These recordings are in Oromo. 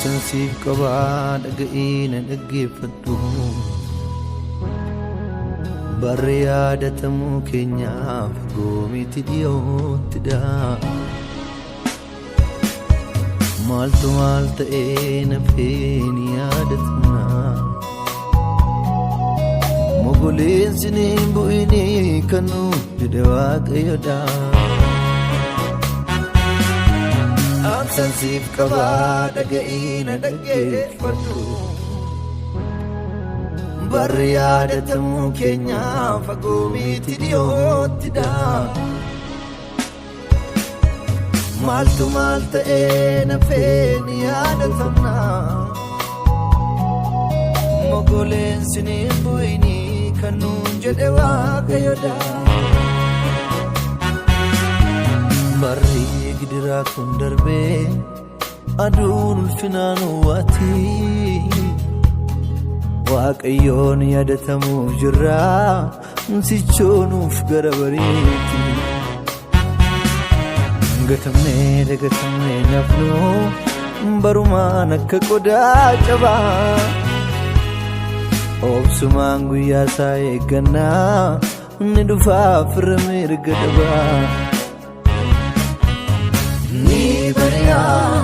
dhaamsansiif qabaa dhaga'ina dhaggeeffadhu barri yaadatamuu keenyaaf goomiti dhiyoottidha maaltu maal ta'ee nafeen yaadatamna mogoleensi ni bu'ini kanu jedhe waaqayyodha dhaamsansiif qabaa dhaga'ina dhaggeeffadhu barri yaadatamuu keenyaaf goomiti dhiyoottidha maaltu maal ta'ee nafeen yaadatamna mogoleensi ni bu'ini kanuun jedhe waaqayyodha barri gidiraa kun darbee aduun ulfinaan uwwatii waaqayyoon yaadatamuuf jirraa sichoonuuf gara bariiti gatamnee dagatamnee nafnu barumaan akka qodaa cabaa obsumaan guyyaa isaa eeggannaa ni dhufaa firra mirga dhabaa ni bari'aa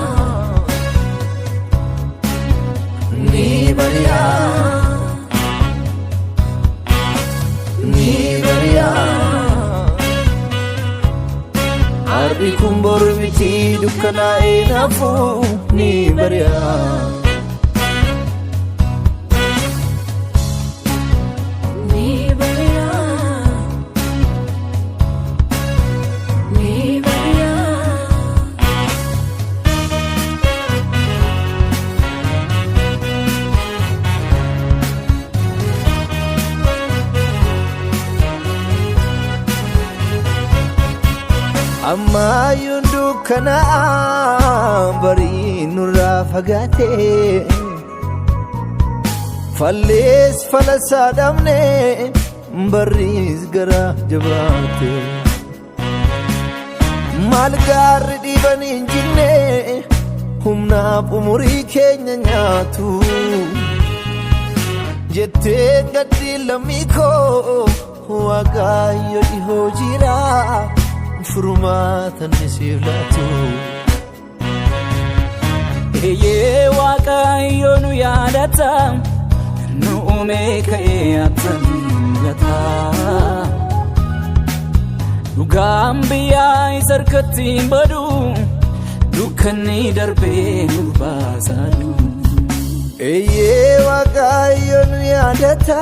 ni bari'aa ni bari'aa har'i kun boru miti dukkanaa'ee naafuu ni bari'aa amma yundu kana bari nurra fagate falles falasa damne baris gara jabate malgar diban injine humna umuri kenya nyatu jette gadi lamiko wagayo di hojira furmaatan nisiif laatu eeyyee waaqayyo nu yaadata nu uume ka'ee attam gata dhugaan biyyaa isa harkatti hin badu dukkanni darbee nu baasaadhu eeyyee waaqayyo nu yaadata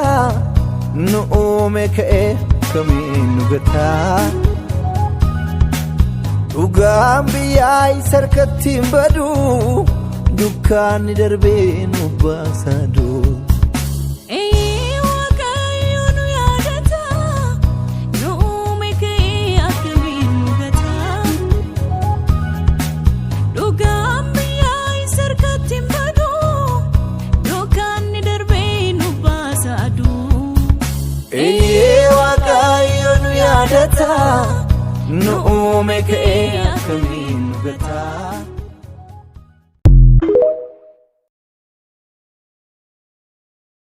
nu uume ka'ee kamiin nu gata dhugaan biyyaa isa harkatti hin badu dukkanni darbee nu baasaadhu waaqayyo nu yaadata nu uume ka'ee akkamiin nu gata dhugaan biyyaa isa harkatti hin badu dukkanni darbee nu baasaadhu waaqayyo nu yaadata nu uume ka'ee akkamiin nu gata